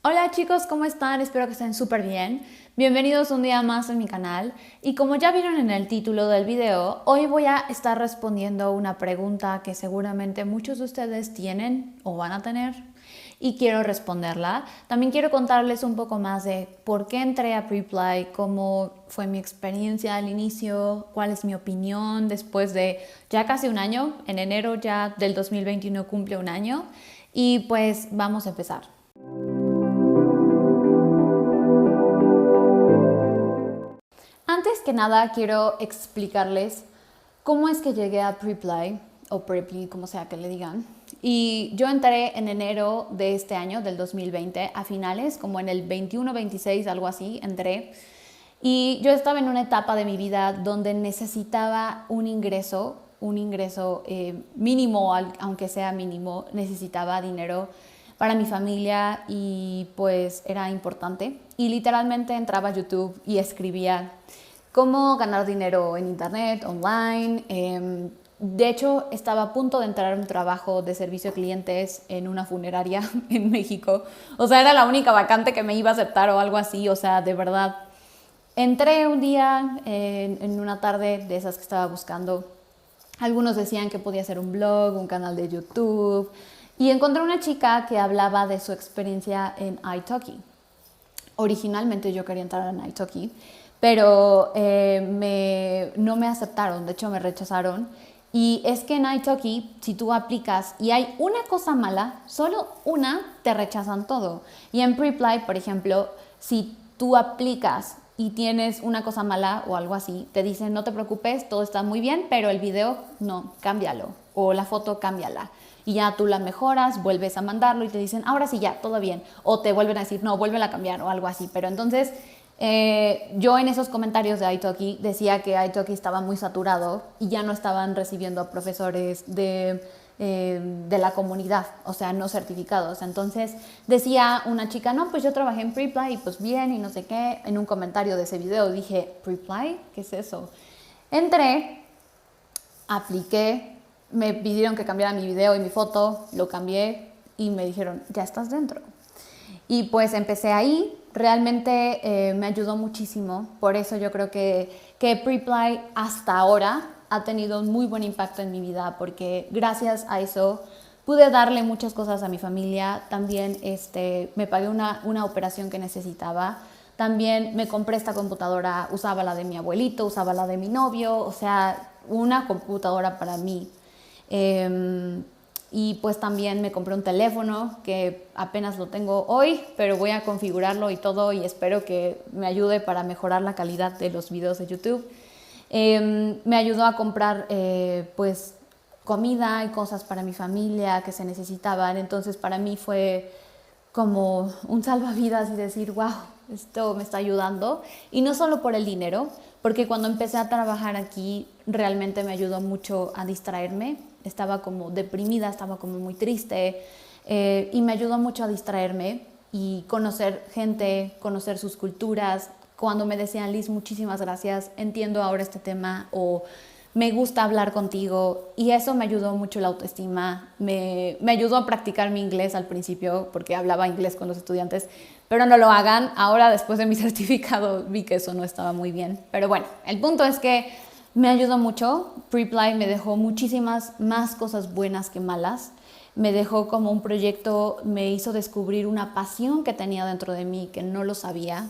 Hola chicos, ¿cómo están? Espero que estén súper bien. Bienvenidos un día más en mi canal. Y como ya vieron en el título del video, hoy voy a estar respondiendo una pregunta que seguramente muchos de ustedes tienen o van a tener y quiero responderla. También quiero contarles un poco más de por qué entré a Preply, cómo fue mi experiencia al inicio, cuál es mi opinión después de ya casi un año. En enero ya del 2021 cumple un año y pues vamos a empezar. Antes que nada quiero explicarles cómo es que llegué a Preply o Preply, como sea que le digan. Y yo entré en enero de este año, del 2020, a finales, como en el 21-26, algo así, entré. Y yo estaba en una etapa de mi vida donde necesitaba un ingreso mínimo, aunque sea mínimo, necesitaba dinero para mi familia y pues era importante. Y literalmente entraba a YouTube y escribía cómo ganar dinero en internet, online. De hecho, estaba a punto de entrar a un trabajo de servicio a clientes en una funeraria en México. O sea, era la única vacante que me iba a aceptar o algo así. O sea, de verdad. Entré un día en una tarde de esas que estaba buscando. Algunos decían que podía ser un blog, un canal de YouTube. Y encontré una chica que hablaba de su experiencia en italki. Originalmente yo quería entrar en italki, pero no me aceptaron, de hecho me rechazaron. Y es que en italki, si tú aplicas y hay una cosa mala, solo una, te rechazan todo. Y en Preply, por ejemplo, si tú aplicas y tienes una cosa mala o algo así, te dicen no te preocupes, todo está muy bien, pero el video no, cámbialo, o la foto cámbiala. Y ya tú la mejoras, vuelves a mandarlo y te dicen ahora sí ya, todo bien. O te vuelven a decir no, vuelven a cambiar o algo así. Pero entonces yo en esos comentarios de italki decía que italki estaba muy saturado y ya no estaban recibiendo a profesores de la comunidad, o sea, no certificados. Entonces decía una chica, no, pues yo trabajé en Preply y pues bien y no sé qué. En un comentario de ese video dije, ¿Preply? ¿Qué es eso? Entré, apliqué, me pidieron que cambiara mi video y mi foto, lo cambié y me dijeron, ya estás dentro. Y pues empecé ahí, realmente me ayudó muchísimo, por eso yo creo que Preply hasta ahora ha tenido un muy buen impacto en mi vida, porque gracias a eso pude darle muchas cosas a mi familia, también me pagué una operación que necesitaba, también me compré esta computadora, usaba la de mi abuelito, usaba la de mi novio, o sea, una computadora para mí. Y pues también me compré un teléfono que apenas lo tengo hoy, pero voy a configurarlo y todo y espero que me ayude para mejorar la calidad de los videos de YouTube. Me ayudó a comprar pues comida y cosas para mi familia que se necesitaban, entonces para mí fue como un salvavidas y decir, wow, esto me está ayudando. Y no solo por el dinero, porque cuando empecé a trabajar aquí realmente me ayudó mucho a distraerme. Estaba como deprimida, estaba como muy triste y me ayudó mucho a distraerme y conocer gente, conocer sus culturas. Cuando me decían, Liz, muchísimas gracias, entiendo ahora este tema o me gusta hablar contigo, y eso me ayudó mucho la autoestima, me ayudó a practicar mi inglés al principio porque hablaba inglés con los estudiantes, pero no lo hagan, ahora después de mi certificado vi que eso no estaba muy bien, pero bueno, el punto es que me ayudó mucho. Preply me dejó muchísimas más cosas buenas que malas, me dejó como un proyecto, me hizo descubrir una pasión que tenía dentro de mí que no lo sabía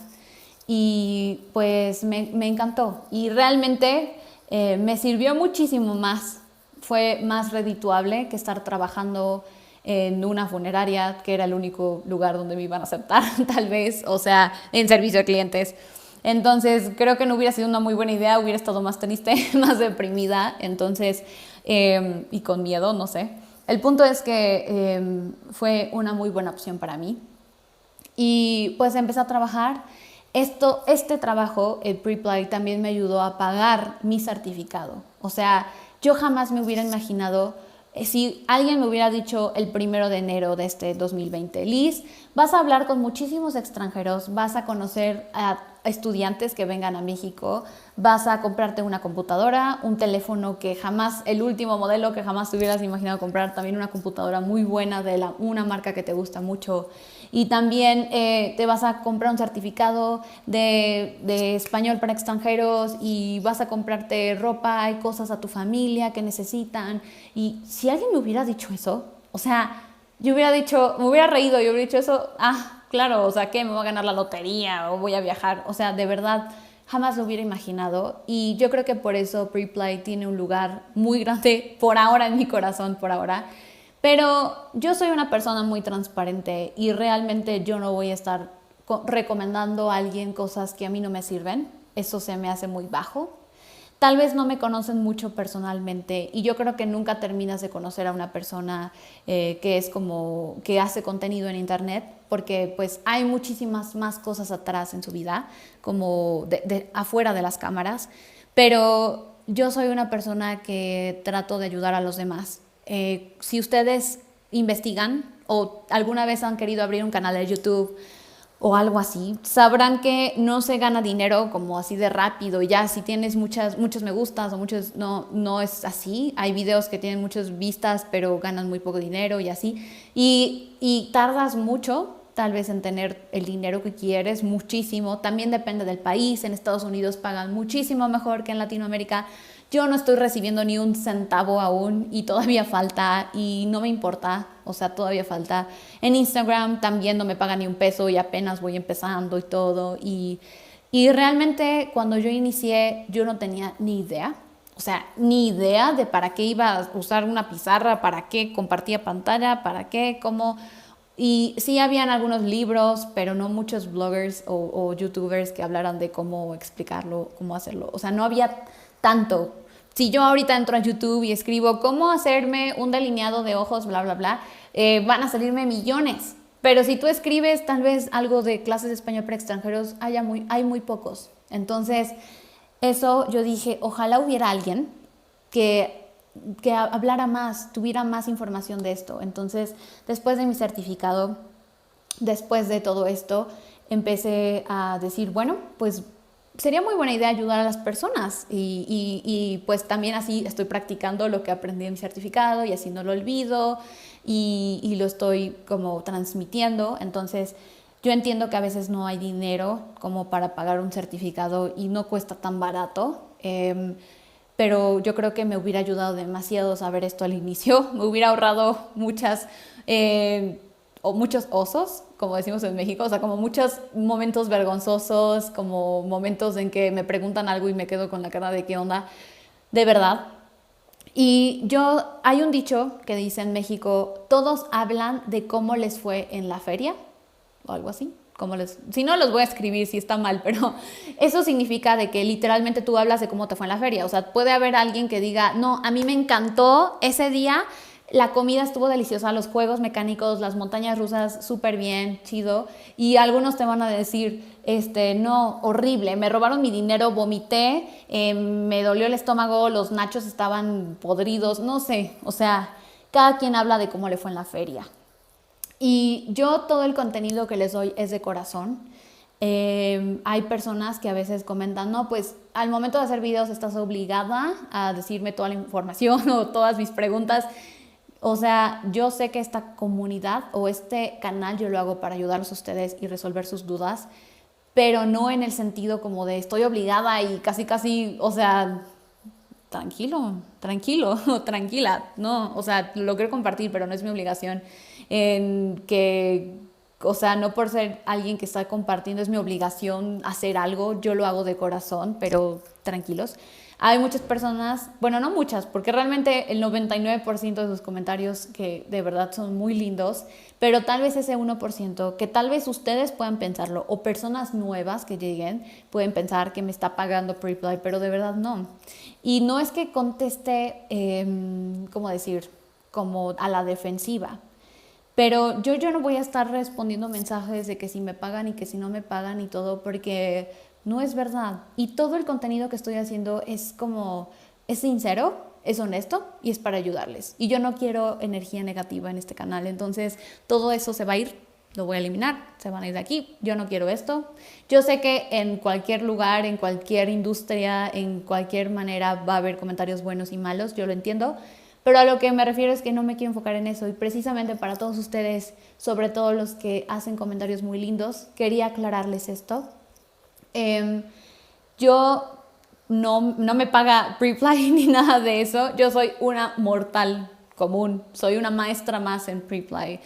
y pues me encantó y realmente me sirvió muchísimo más, fue más redituable que estar trabajando en una funeraria, que era el único lugar donde me iban a aceptar, tal vez, o sea, en servicio a clientes. Entonces, creo que no hubiera sido una muy buena idea, hubiera estado más triste, más deprimida, entonces, y con miedo, no sé. El punto es que fue una muy buena opción para mí. Y pues empecé a trabajar. Este trabajo, el Preply, también me ayudó a pagar mi certificado. O sea, yo jamás me hubiera imaginado, si alguien me hubiera dicho el 1 de enero de este 2020, Liz, vas a hablar con muchísimos extranjeros, vas a conocer a estudiantes que vengan a México, vas a comprarte una computadora, un teléfono que jamás, el último modelo que jamás te hubieras imaginado comprar, también una computadora muy buena de una marca que te gusta mucho. Y también te vas a comprar un certificado de español para extranjeros y vas a comprarte ropa y cosas a tu familia que necesitan. Y si alguien me hubiera dicho eso, o sea, yo hubiera dicho, me hubiera reído, yo hubiera dicho eso, claro, o sea, ¿qué? ¿Me voy a ganar la lotería o voy a viajar? O sea, de verdad, jamás lo hubiera imaginado. Y yo creo que por eso Preplay tiene un lugar muy grande por ahora en mi corazón, por ahora. Pero yo soy una persona muy transparente y realmente yo no voy a estar recomendando a alguien cosas que a mí no me sirven. Eso se me hace muy bajo. Tal vez no me conocen mucho personalmente y yo creo que nunca terminas de conocer a una persona que es como que hace contenido en internet, porque pues hay muchísimas más cosas atrás en su vida, como afuera de las cámaras, pero yo soy una persona que trato de ayudar a los demás. Si ustedes investigan o alguna vez han querido abrir un canal de YouTube o algo así, sabrán que no se gana dinero como así de rápido. Ya si tienes muchos me gustas o muchos, no es así. Hay videos que tienen muchas vistas pero ganan muy poco dinero y así. Y tardas mucho tal vez en tener el dinero que quieres, muchísimo. También depende del país. En Estados Unidos pagan muchísimo mejor que en Latinoamérica. Yo no estoy recibiendo ni un centavo aún y todavía falta y no me importa, o sea, todavía falta. En Instagram también no me pagan ni un peso y apenas voy empezando y todo. Y realmente cuando yo inicié yo no tenía ni idea, o sea, ni idea de para qué iba a usar una pizarra, para qué compartía pantalla, para qué, cómo. Y sí habían algunos libros, pero no muchos bloggers o youtubers que hablaran de cómo explicarlo, cómo hacerlo. O sea, no había tanto. Si yo ahorita entro a YouTube y escribo cómo hacerme un delineado de ojos, bla, bla, bla, van a salirme millones. Pero si tú escribes tal vez algo de clases de español para extranjeros, hay muy pocos. Entonces, eso yo dije, ojalá hubiera alguien que hablara más, tuviera más información de esto. Entonces, después de mi certificado, después de todo esto, empecé a decir, bueno, pues sería muy buena idea ayudar a las personas y pues también así estoy practicando lo que aprendí en mi certificado y así no lo olvido y lo estoy como transmitiendo. Entonces yo entiendo que a veces no hay dinero como para pagar un certificado y no cuesta tan barato, pero yo creo que me hubiera ayudado demasiado saber esto al inicio, me hubiera ahorrado muchos osos, como decimos en México, o sea, como muchos momentos vergonzosos, como momentos en que me preguntan algo y me quedo con la cara de qué onda, de verdad. Y hay un dicho que dice en México, todos hablan de cómo les fue en la feria, o algo así. Si no, los voy a escribir si está mal, pero eso significa de que literalmente tú hablas de cómo te fue en la feria. O sea, puede haber alguien que diga, no, a mí me encantó ese día, la comida estuvo deliciosa, los juegos mecánicos, las montañas rusas, súper bien, chido. Y algunos te van a decir, no, horrible, me robaron mi dinero, vomité, me dolió el estómago, los nachos estaban podridos, no sé. O sea, cada quien habla de cómo le fue en la feria. Y yo todo el contenido que les doy es de corazón. Hay personas que a veces comentan, no, pues al momento de hacer videos estás obligada a decirme toda la información o todas mis preguntas. O sea, yo sé que esta comunidad o este canal yo lo hago para ayudarlos a ustedes y resolver sus dudas, pero no en el sentido como de estoy obligada y casi, o sea, tranquilo, tranquila, no, o sea, lo quiero compartir, pero no es mi obligación. O sea, no por ser alguien que está compartiendo es mi obligación hacer algo, yo lo hago de corazón, pero tranquilos. Hay muchas personas, bueno, no muchas, porque realmente el 99% de sus comentarios que de verdad son muy lindos, pero tal vez ese 1% que tal vez ustedes puedan pensarlo o personas nuevas que lleguen pueden pensar que me está pagando Preplay, pero de verdad no. Y no es que conteste, ¿cómo decir? Como a la defensiva. Pero yo no voy a estar respondiendo mensajes de que si me pagan y que si no me pagan y todo, porque no es verdad. Y todo el contenido que estoy haciendo es sincero, es honesto y es para ayudarles. Y yo no quiero energía negativa en este canal. Entonces todo eso se va a ir lo voy a eliminar, se van a ir de aquí, yo no quiero esto. Yo sé que en cualquier lugar, en cualquier industria, en cualquier manera va a haber comentarios buenos y malos, yo lo entiendo, pero a lo que me refiero es que no me quiero enfocar en eso y precisamente para todos ustedes, sobre todo los que hacen comentarios muy lindos, quería aclararles esto. Yo no me paga Preply ni nada de eso, yo soy una mortal común, soy una maestra más en Preply.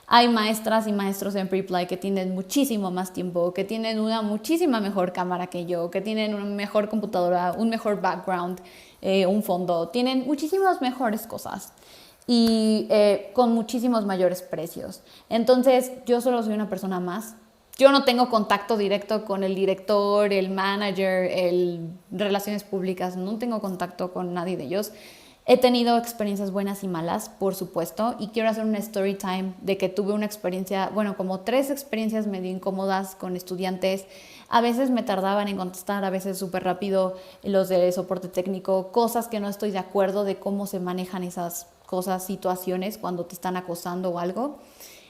Hay maestras y maestros en Preply que tienen muchísimo más tiempo, que tienen una muchísima mejor cámara que yo, que tienen una mejor computadora, un mejor background, un fondo, tienen muchísimas mejores cosas y con muchísimos mayores precios. Entonces, yo solo soy una persona más. Yo no tengo contacto directo con el director, el manager, el relaciones públicas, no tengo contacto con nadie de ellos. He tenido experiencias buenas y malas, por supuesto, y quiero hacer una story time de que tuve una experiencia, bueno, como 3 experiencias medio incómodas con estudiantes. A veces me tardaban en contestar, a veces súper rápido los de soporte técnico, cosas que no estoy de acuerdo de cómo se manejan esas cosas, situaciones cuando te están acosando o algo.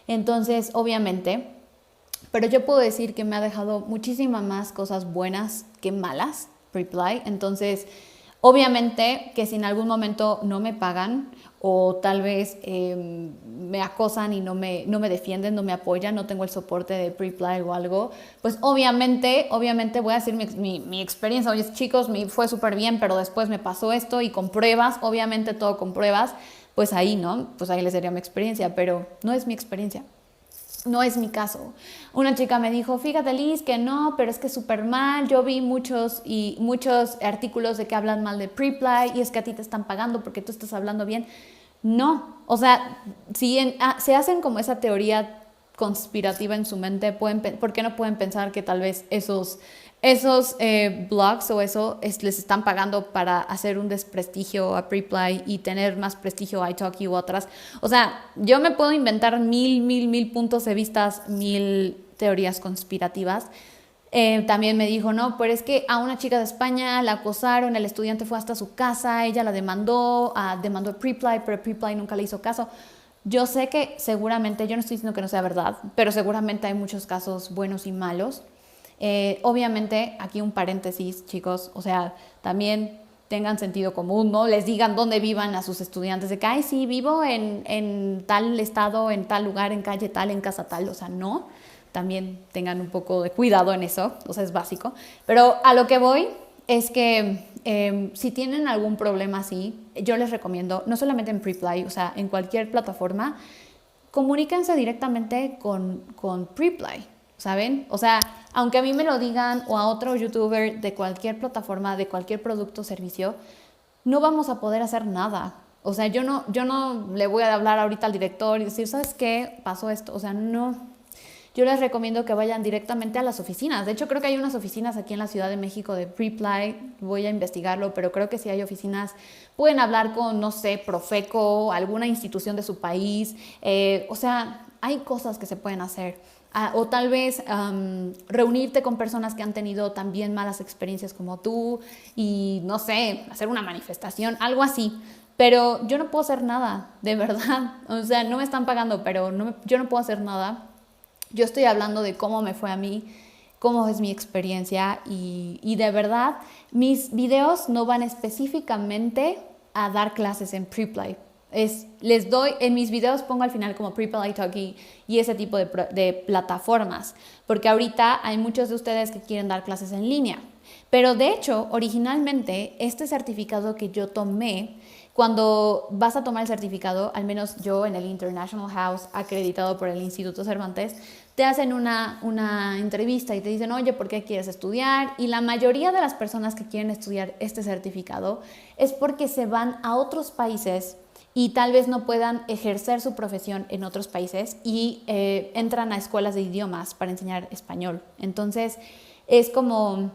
Entonces, obviamente, pero yo puedo decir que me ha dejado muchísimas más cosas buenas que malas, Preply. Entonces, obviamente que si en algún momento no me pagan o tal vez me acosan y no me defienden, no me apoyan, no tengo el soporte de Preply o algo, pues obviamente voy a decir mi experiencia. Oye, chicos, me fue súper bien, pero después me pasó esto y con pruebas, obviamente todo con pruebas, pues ahí, ¿no? Pues ahí les sería mi experiencia, pero no es mi experiencia. No es mi caso. Una chica me dijo, fíjate Liz, que no, pero es que súper mal. Yo vi muchos artículos de que hablan mal de Preply y es que a ti te están pagando porque tú estás hablando bien. No, o sea, si se hacen como esa teoría conspirativa en su mente, ¿por qué no pueden pensar que tal vez esos blogs o eso les están pagando para hacer un desprestigio a Preply y tener más prestigio a italki u otras? O sea, yo me puedo inventar mil puntos de vista, 1000 teorías conspirativas. También me dijo, no, pero es que a una chica de España la acosaron, el estudiante fue hasta su casa, ella la demandó a Preply, pero Preply nunca le hizo caso. Yo sé que seguramente, yo no estoy diciendo que no sea verdad, pero seguramente hay muchos casos buenos y malos. Obviamente, aquí un paréntesis, chicos, o sea, también tengan sentido común, ¿no? Les digan dónde vivan a sus estudiantes, de que, ay, sí, vivo en tal estado, en tal lugar, en calle tal, en casa tal, o sea, no. También tengan un poco de cuidado en eso, o sea, es básico. Pero a lo que voy es que si tienen algún problema así, yo les recomiendo, no solamente en Preply, o sea, en cualquier plataforma, comuníquense directamente con Preply, ¿saben? O sea, aunque a mí me lo digan o a otro youtuber de cualquier plataforma, de cualquier producto o servicio, no vamos a poder hacer nada. O sea, yo no le voy a hablar ahorita al director y decir, ¿sabes qué? Pasó esto. O sea, no. Yo les recomiendo que vayan directamente a las oficinas. De hecho, creo que hay unas oficinas aquí en la Ciudad de México de Preply. Voy a investigarlo, pero creo que sí hay oficinas. Pueden hablar con, no sé, Profeco, alguna institución de su país. O sea, hay cosas que se pueden hacer. O tal vez reunirte con personas que han tenido también malas experiencias como tú y, no sé, hacer una manifestación, algo así. Pero yo no puedo hacer nada, de verdad. O sea, no me están pagando, pero yo no puedo hacer nada. Yo estoy hablando de cómo me fue a mí, cómo es mi experiencia y de verdad mis videos no van específicamente a dar clases en Preply. Les doy, en mis videos pongo al final como Preply Italki y ese tipo de plataformas, porque ahorita hay muchos de ustedes que quieren dar clases en línea. Pero de hecho, originalmente, este certificado que yo tomé, cuando vas a tomar el certificado, al menos yo en el International House, acreditado por el Instituto Cervantes, te hacen una entrevista y te dicen, oye, ¿por qué quieres estudiar? Y la mayoría de las personas que quieren estudiar este certificado es porque se van a otros países y tal vez no puedan ejercer su profesión en otros países y entran a escuelas de idiomas para enseñar español. Entonces, es como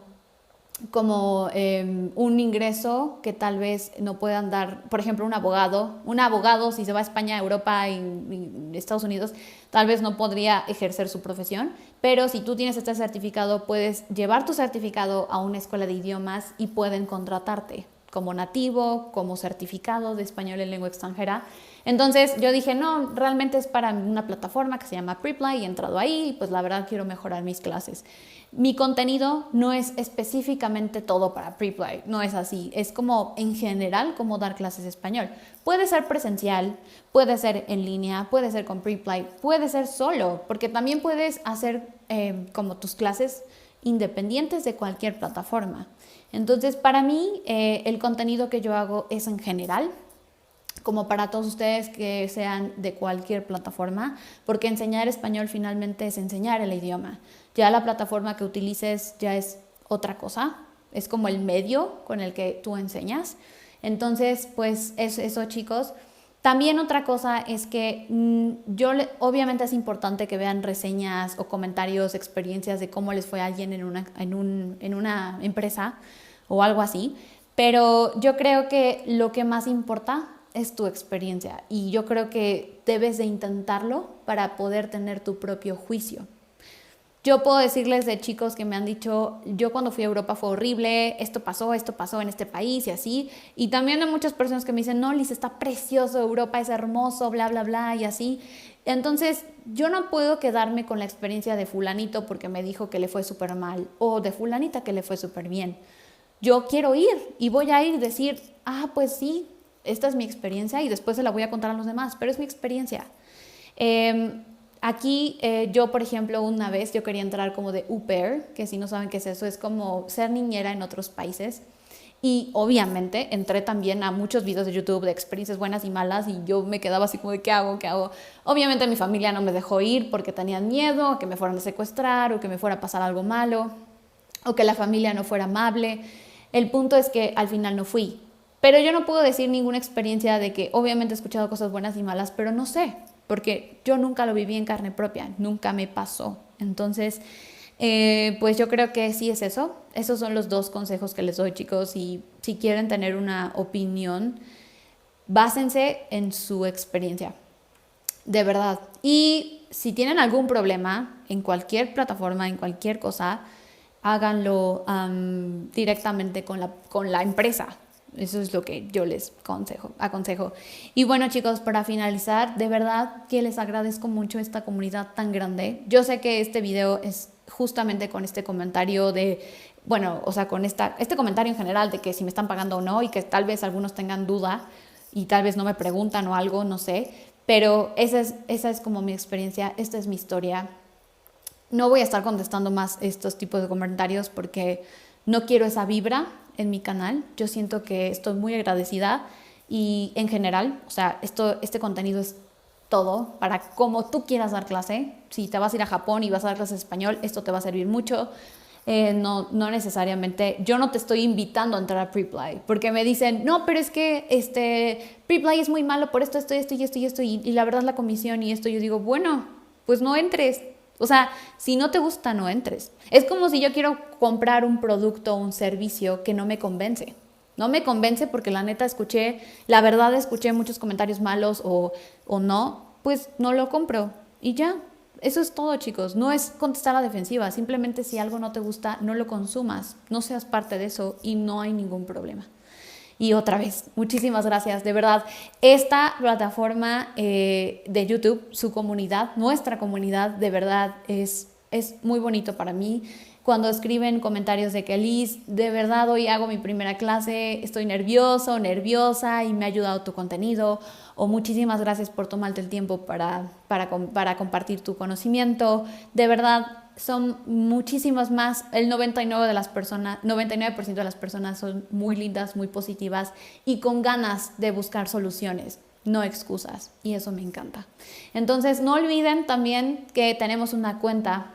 un ingreso que tal vez no puedan dar, por ejemplo, un abogado si se va a España, Europa y Estados Unidos, tal vez no podría ejercer su profesión, pero si tú tienes este certificado, puedes llevar tu certificado a una escuela de idiomas y pueden contratarte como nativo, como certificado de español en lengua extranjera. Entonces yo dije, no, realmente es para una plataforma que se llama Preply y he entrado ahí y pues la verdad quiero mejorar mis clases. Mi contenido no es específicamente todo para Preply, no es así, es como en general como dar clases de español. Puede ser presencial, puede ser en línea, puede ser con Preply, puede ser solo, porque también puedes hacer como tus clases independientes de cualquier plataforma. Entonces, para mí, el contenido que yo hago es en general, como para todos ustedes que sean de cualquier plataforma, porque enseñar español finalmente es enseñar el idioma. Ya la plataforma que utilices ya es otra cosa, es como el medio con el que tú enseñas. Entonces, pues eso, chicos. También otra cosa es que obviamente es importante que vean reseñas o comentarios, experiencias de cómo les fue a alguien en una empresa o algo así, pero yo creo que lo que más importa es tu experiencia y yo creo que debes de intentarlo para poder tener tu propio juicio. Yo puedo decirles de chicos que me han dicho, yo cuando fui a Europa fue horrible, esto pasó en este país y así. Y también hay muchas personas que me dicen, no, Liz, está precioso, Europa es hermoso, bla, bla, bla, y así. Entonces, yo no puedo quedarme con la experiencia de fulanito porque me dijo que le fue súper mal o de fulanita que le fue súper bien. Yo quiero ir y voy a ir y decir, pues sí, esta es mi experiencia y después se la voy a contar a los demás, pero es mi experiencia. Aquí yo, por ejemplo, una vez yo quería entrar como de au pair, que si no saben qué es eso, es como ser niñera en otros países. Y obviamente entré también a muchos videos de YouTube de experiencias buenas y malas y yo me quedaba así como de ¿qué hago? ¿Qué hago? Obviamente mi familia no me dejó ir porque tenían miedo a que me fueran a secuestrar o que me fuera a pasar algo malo o que la familia no fuera amable. El punto es que al final no fui. Pero yo no puedo decir ninguna experiencia de que obviamente he escuchado cosas buenas y malas, pero no sé, porque yo nunca lo viví en carne propia, nunca me pasó. Entonces, pues yo creo que sí es eso. Esos son los 2 consejos que les doy, chicos. Y si quieren tener una opinión, básense en su experiencia, de verdad. Y si tienen algún problema en cualquier plataforma, en cualquier cosa, háganlo directamente con la empresa. Eso es lo que yo les aconsejo. Y bueno, chicos, para finalizar, de verdad que les agradezco mucho esta comunidad tan grande. Yo sé que este video es justamente con este comentario de, bueno, o sea, con este comentario en general de que si me están pagando o no y que tal vez algunos tengan duda y tal vez no me preguntan o algo, no sé. Pero esa es como mi experiencia, esta es mi historia. No voy a estar contestando más estos tipos de comentarios porque no quiero esa vibra en mi canal. Yo siento que estoy muy agradecida y en general, o sea, este contenido es todo para como tú quieras dar clase. Si te vas a ir a Japón y vas a dar clases de español, esto te va a servir mucho. No necesariamente, yo no te estoy invitando a entrar a Preply porque me dicen, no, pero es que Preply es muy malo por esto y la verdad es la comisión y esto. Yo digo, bueno, pues no entres. O sea, si no te gusta, no entres. Es como si yo quiero comprar un producto o un servicio que no me convence. No me convence porque la neta escuché muchos comentarios malos o no, pues no lo compro y ya. Eso es todo, chicos. No es contestar a la defensiva. Simplemente si algo no te gusta, no lo consumas. No seas parte de eso y no hay ningún problema. Y otra vez, muchísimas gracias, de verdad. Esta plataforma de YouTube, su comunidad, nuestra comunidad, de verdad es muy bonito para mí. Cuando escriben comentarios de que Liz, de verdad hoy hago mi primera clase, estoy nervioso, nerviosa y me ha ayudado tu contenido. O muchísimas gracias por tomarte el tiempo para compartir tu conocimiento. De verdad, son muchísimas más. El 99% de las personas son muy lindas, muy positivas y con ganas de buscar soluciones, no excusas. Y eso me encanta. Entonces, no olviden también que tenemos una cuenta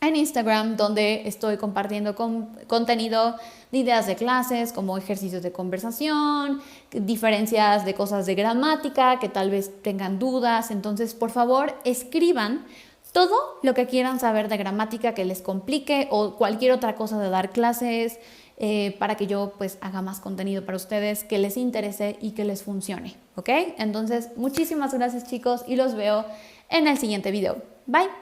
en Instagram donde estoy compartiendo contenido de ideas de clases, como ejercicios de conversación, diferencias de cosas de gramática, que tal vez tengan dudas. Entonces, por favor, escriban todo lo que quieran saber de gramática que les complique o cualquier otra cosa de dar clases para que yo pues haga más contenido para ustedes que les interese y que les funcione, ¿ok? Entonces, muchísimas gracias, chicos, y los veo en el siguiente video. Bye.